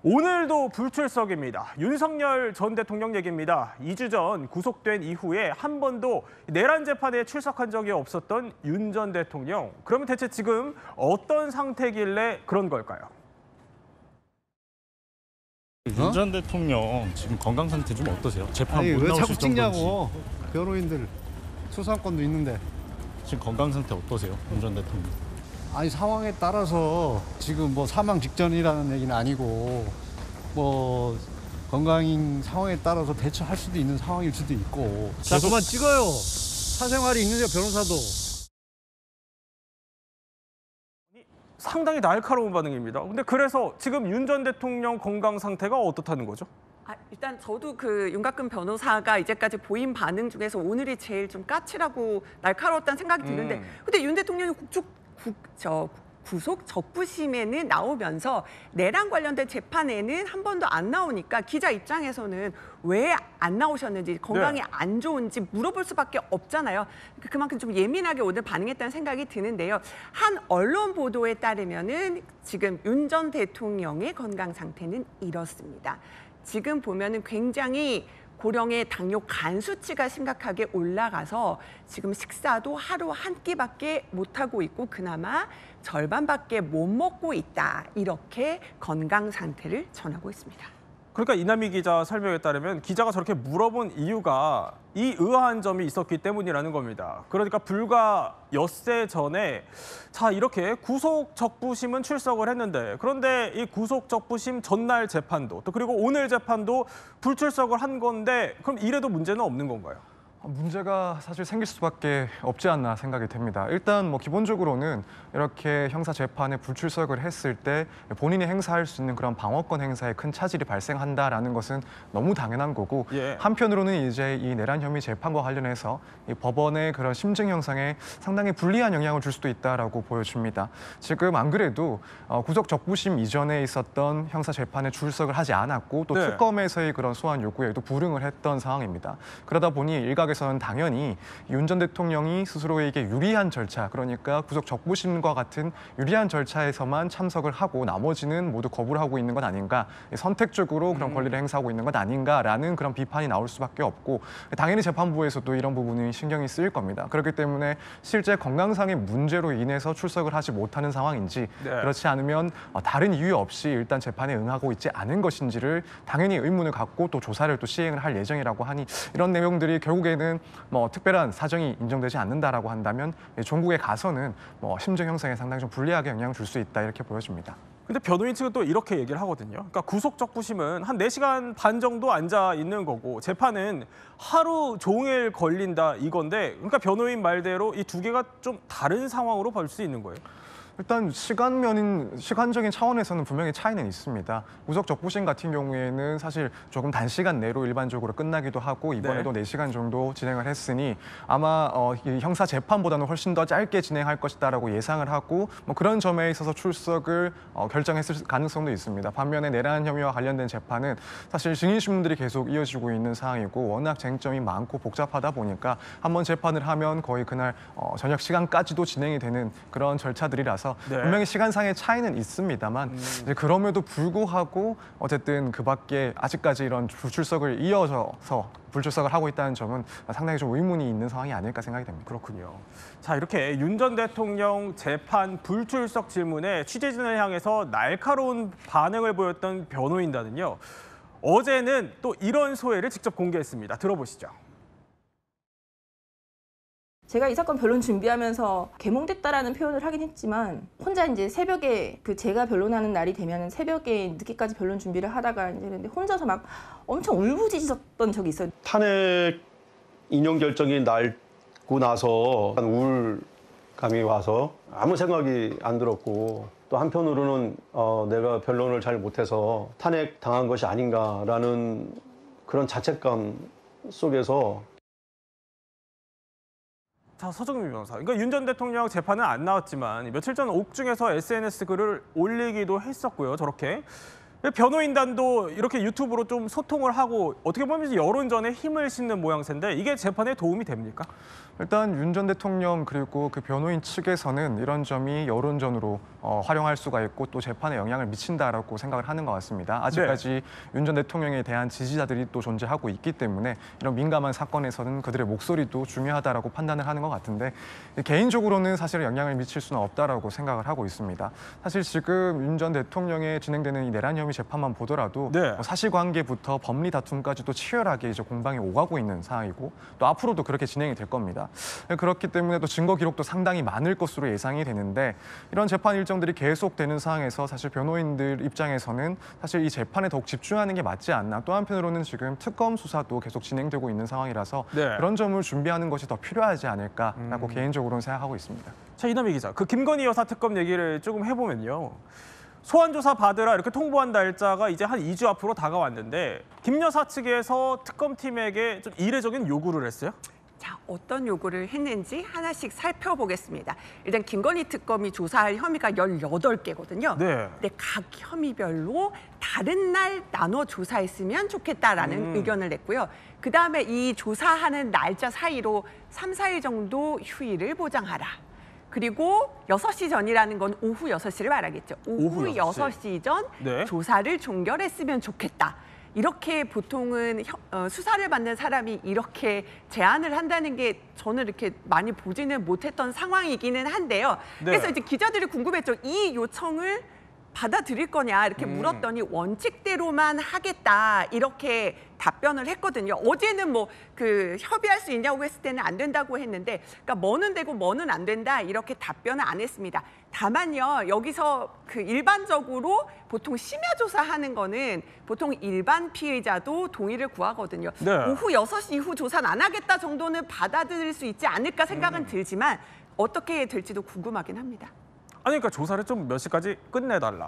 오늘도 불출석입니다. 윤석열 전 대통령 얘기입니다. 2주 전 구속된 이후에 한 번도 내란 재판에 출석한 적이 없었던 윤 전 대통령. 그러면 대체 지금 어떤 상태길래 그런 걸까요? 윤 전 대통령 지금 건강 상태 좀 어떠세요? 재판 아니 못 왜 나오실 자꾸 찍냐고. 변호인들 수사권도 있는데. 지금 건강 상태 어떠세요? 윤 전 대통령. 아니 상황에 따라서 지금 뭐 사망 직전이라는 얘기는 아니고 뭐 건강 상황에 따라서 대처할 수도 있는 상황일 수도 있고. 자 그만 찍어요. 사생활이 있는데 변호사도. 상당히 날카로운 반응입니다. 근데 그래서 지금 윤 전 대통령 건강 상태가 어떻다는 거죠? 일단 저도 그 윤곽근 변호사가 이제까지 보인 반응 중에서 오늘이 제일 좀 까칠하고 날카로웠다는 생각이 드는데, 근데 윤 대통령이 구속 적부심에는 나오면서 내란 관련된 재판에는 한 번도 안 나오니까 기자 입장에서는 왜 안 나오셨는지, 건강이 안 좋은지 물어볼 수밖에 없잖아요. 그만큼 좀 예민하게 오늘 반응했다는 생각이 드는데요. 한 언론 보도에 따르면은 지금 윤 전 대통령의 건강 상태는 이렇습니다. 지금 보면은 굉장히 고령의 당뇨 간 수치가 심각하게 올라가서 지금 식사도 하루 한 끼밖에 못 하고 있고 그나마 절반밖에 못 먹고 있다. 이렇게 건강 상태를 전하고 있습니다. 그러니까 이남희 기자 설명에 따르면 기자가 저렇게 물어본 이유가 이 의아한 점이 있었기 때문이라는 겁니다. 그러니까 불과 엿새 전에 이렇게 구속 적부심은 출석을 했는데, 그런데 이 구속 적부심 전날 재판도 또 그리고 오늘 재판도 불출석을 한 건데, 그럼 이래도 문제는 없는 건가요? 문제가 사실 생길 수밖에 없지 않나 생각이 됩니다. 일단 뭐 기본적으로는 이렇게 형사 재판에 불출석을 했을 때 본인이 행사할 수 있는 그런 방어권 행사에 큰 차질이 발생한다라는 것은 너무 당연한 거고, 한편으로는 이제 이 내란 혐의 재판과 관련해서 이 법원의 그런 심증 형성에 상당히 불리한 영향을 줄 수도 있다라고 보여집니다. 지금 안 그래도 구속 적부심 이전에 있었던 형사 재판에 출석을 하지 않았고 또 특검에서의 그런 소환 요구에도 불응을 했던 상황입니다. 그러다 보니 일각에서는 당연히 윤 전 대통령이 스스로에게 유리한 절차, 그러니까 구속 적부심과 같은 유리한 절차에서만 참석을 하고 나머지는 모두 거부를 하고 있는 것 아닌가, 선택적으로 그런 권리를 행사하고 있는 것 아닌가라는 그런 비판이 나올 수밖에 없고, 당연히 재판부에서도 이런 부분이 신경이 쓰일 겁니다. 그렇기 때문에 실제 건강상의 문제로 인해서 출석을 하지 못하는 상황인지, 그렇지 않으면 다른 이유 없이 일단 재판에 응하고 있지 않은 것인지를 당연히 의문을 갖고 또 조사를 또 시행을 할 예정이라고 하니, 이런 내용들이 결국에는 뭐 특별한 사정이 인정되지 않는다라고 한다면 종국에 가서는 뭐 심증 형성에 상당히 좀 불리하게 영향을 줄 수 있다, 이렇게 보여집니다. 근데 변호인 측은 또 이렇게 얘기를 하거든요. 그러니까 구속 적부심은 한 4시간 반 정도 앉아 있는 거고 재판은 하루 종일 걸린다 이건데, 그러니까 변호인 말대로 이 두 개가 좀 다른 상황으로 볼 수 있는 거예요. 일단 시간적인 차원에서는 분명히 차이는 있습니다. 구속 적부심 같은 경우에는 사실 조금 단시간 내로 일반적으로 끝나기도 하고, 이번에도 4시간 정도 진행을 했으니 아마 이 형사 재판보다는 훨씬 더 짧게 진행할 것이다라고 예상을 하고, 뭐 그런 점에 있어서 출석을 결정했을 가능성도 있습니다. 반면에 내란 혐의와 관련된 재판은 사실 증인 신문들이 계속 이어지고 있는 상황이고, 워낙 쟁점이 많고 복잡하다 보니까 한번 재판을 하면 거의 그날 저녁 시간까지도 진행이 되는 그런 절차들이라서 분명히 시간상의 차이는 있습니다만, 이제 그럼에도 불구하고 어쨌든 그 밖에 아직까지 이런 불출석을 이어져서 불출석을 하고 있다는 점은 상당히 좀 의문이 있는 상황이 아닐까 생각이 됩니다. 그렇군요. 자, 이렇게 윤 전 대통령 재판 불출석 질문에 취재진을 향해서 날카로운 반응을 보였던 변호인단은요, 어제는 또 이런 소회를 직접 공개했습니다. 들어보시죠. 제가 이 사건 변론 준비하면서 개몽됐다라는 표현을 하긴 했지만, 혼자 이제 새벽에 제가 변론하는 날이 되면 새벽에 늦게까지 변론 준비를 하다가 이제 혼자서 막 엄청 울부짖었던 적이 있어요. 탄핵 인용 결정이 날고 나서 우울감이 와서 아무 생각이 안 들었고, 또 한편으로는 내가 변론을 잘 못해서 탄핵 당한 것이 아닌가라는 그런 자책감 속에서. 자, 서정민 변호사. 그러니까 윤 전 대통령 재판은 안 나왔지만 며칠 전 옥중에서 SNS 글을 올리기도 했었고요. 저렇게. 변호인단도 이렇게 유튜브로 좀 소통을 하고 어떻게 보면 여론전에 힘을 싣는 모양새인데 이게 재판에 도움이 됩니까? 일단 윤 전 대통령 그리고 그 변호인 측에서는 이런 점이 여론전으로 활용할 수가 있고 또 재판에 영향을 미친다라고 생각을 하는 것 같습니다. 아직까지 윤 전 대통령에 대한 지지자들이 또 존재하고 있기 때문에 이런 민감한 사건에서는 그들의 목소리도 중요하다라고 판단을 하는 것 같은데 개인적으로는 사실 영향을 미칠 수는 없다라고 생각을 하고 있습니다. 사실 지금 윤 전 대통령에 진행되는 이 내란 혐의 재판만 보더라도 사실관계부터 법리 다툼까지도 치열하게 이제 공방이 오가고 있는 상황이고 또 앞으로도 그렇게 진행이 될 겁니다. 그렇기 때문에 또 증거 기록도 상당히 많을 것으로 예상이 되는데 이런 재판 일정들이 계속되는 상황에서 사실 변호인들 입장에서는 사실 이 재판에 더욱 집중하는 게 맞지 않나. 또 한편으로는 지금 특검 수사도 계속 진행되고 있는 상황이라서 그런 점을 준비하는 것이 더 필요하지 않을까라고 개인적으로는 생각하고 있습니다. 자, 이남희 기자, 그 김건희 여사 특검 얘기를 조금 해보면요. 소환조사 받으라 이렇게 통보한 날짜가 이제 한 2주 앞으로 다가왔는데 김 여사 측에서 특검팀에게 좀 이례적인 요구를 했어요? 자, 어떤 요구를 했는지 하나씩 살펴보겠습니다. 일단 김건희 특검이 조사할 혐의가 18개거든요. 근데 각 혐의별로 다른 날 나눠 조사했으면 좋겠다라는 의견을 냈고요. 그다음에 이 조사하는 날짜 사이로 3, 4일 정도 휴일을 보장하라. 그리고 6시 전이라는 건 오후 6시를 말하겠죠. 오후 6시 전 조사를 종결했으면 좋겠다. 이렇게 보통은 수사를 받는 사람이 이렇게 제안을 한다는 게 저는 이렇게 많이 보지는 못했던 상황이기는 한데요. 그래서 이제 기자들이 궁금했죠. 이 요청을 받아들일 거냐 이렇게 물었더니 원칙대로만 하겠다 이렇게 답변을 했거든요. 어제는 뭐 그 협의할 수 있냐고 했을 때는 안 된다고 했는데, 그러니까 뭐는 되고 뭐는 안 된다 이렇게 답변을 안 했습니다. 다만요 여기서 그 일반적으로 보통 심야 조사하는 거는 보통 일반 피의자도 동의를 구하거든요. 오후 6시 이후 조사는 안 하겠다 정도는 받아들일 수 있지 않을까 생각은 들지만 어떻게 될지도 궁금하긴 합니다. 아니 그러니까 조사를 좀 몇 시까지 끝내달라,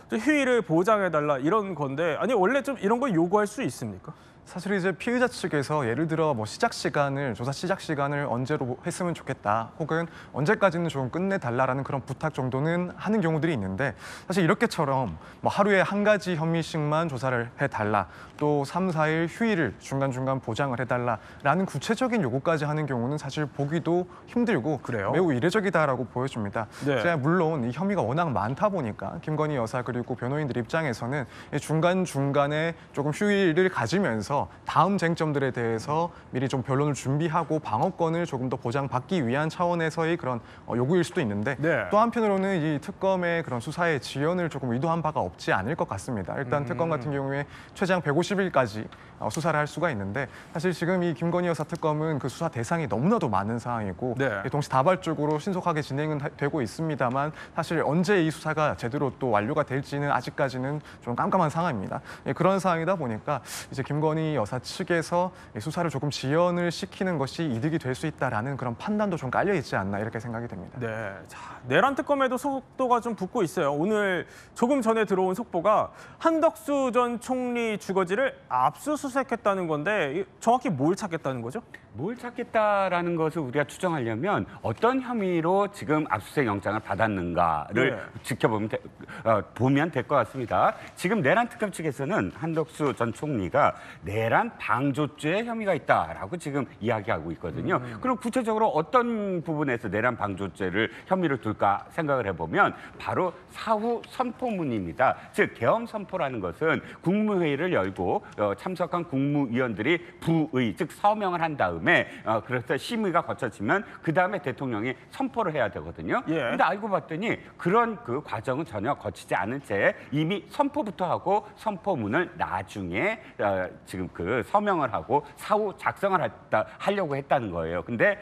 좀 휴일을 보장해달라 이런 건데 아니 원래 좀 이런 걸 요구할 수 있습니까? 사실 이제 피의자 측에서 예를 들어 뭐 조사 시작 시간을 언제로 했으면 좋겠다, 혹은 언제까지는 좀 끝내달라라는 그런 부탁 정도는 하는 경우들이 있는데 사실 이렇게처럼 뭐 하루에 한 가지 혐의씩만 조사를 해달라, 또 3, 4일 휴일을 중간중간 보장을 해달라라는 구체적인 요구까지 하는 경우는 사실 보기도 힘들고 매우 이례적이다라고 보여집니다. 제가 물론 이 혐의가 워낙 많다 보니까 김건희 여사 그리고 변호인들 입장에서는 중간중간에 조금 휴일을 가지면서 다음 쟁점들에 대해서 미리 좀 변론을 준비하고 방어권을 조금 더 보장받기 위한 차원에서의 그런 요구일 수도 있는데 또 한편으로는 이 특검의 그런 수사의 지연을 조금 의도한 바가 없지 않을 것 같습니다. 일단 특검 같은 경우에 최장 150일까지 수사를 할 수가 있는데 사실 지금 이 김건희 여사 특검은 그 수사 대상이 너무나도 많은 상황이고 동시다발적으로 신속하게 진행은 되고 있습니다만 사실 언제 이 수사가 제대로 또 완료가 될지는 아직까지는 좀 깜깜한 상황입니다. 그런 상황이다 보니까 이제 김건희 여사 측에서 수사를 조금 지연을 시키는 것이 이득이 될 수 있다라는 그런 판단도 좀 깔려 있지 않나 이렇게 생각이 됩니다. 자, 내란 특검에도 속도가 좀 붙고 있어요. 오늘 조금 전에 들어온 속보가 한덕수 전 총리 주거지를 압수수색했다는 건데 정확히 뭘 찾겠다는 거죠? 뭘 찾겠다라는 것을 우리가 추정하려면 어떤 혐의로 지금 압수수색 영장을 받았는가를 보면 될 것 같습니다. 지금 내란 특검 측에서는 한덕수 전 총리가 내란 방조죄 혐의가 있다라고 지금 이야기하고 있거든요. 그럼 구체적으로 어떤 부분에서 내란 방조죄를 혐의로 둘까 생각을 해보면 바로 사후 선포문입니다. 즉 계엄 선포라는 것은 국무회의를 열고 참석한 국무위원들이 부의 즉 서명을 한 다음에 그래서 심의가 거쳐지면 그 다음에 대통령이 선포를 해야 되거든요. 근데 알고 봤더니 그런 그 과정은 전혀 거치지 않은 채 이미 선포부터 하고 선포문을 나중에 지금 그 서명을 하고 사후 작성을 하려고 했다는 거예요. 근데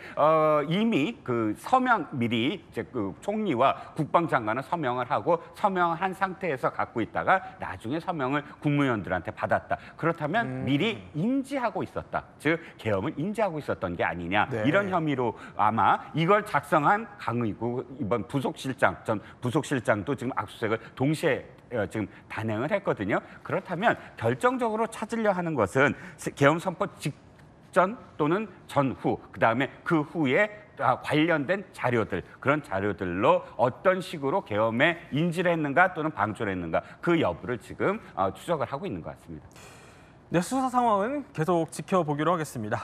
이미 그 서명 미리 이제 그 총리와 국방장관은 서명을 하고 서명을 한 상태에서 갖고 있다가 나중에 서명을 국무위원들한테 받았다. 그렇다면 미리 인지하고 있었다. 즉 계엄을 인지하고 있었던 게 아니냐. 이런 혐의로 아마 이걸 작성한 강의구 이번 전 부속실장도 지금 압수수색을 동시에 지금 단행을 했거든요. 그렇다면 결정적으로 찾으려 하는 것은 계엄 선포 직전 또는 전후, 그다음에 그 후에 관련된 자료들, 그런 자료들로 어떤 식으로 계엄에 인지를 했는가 또는 방조를 했는가 그 여부를 지금 추적을 하고 있는 것 같습니다. 네, 수사 상황은 계속 지켜보기로 하겠습니다.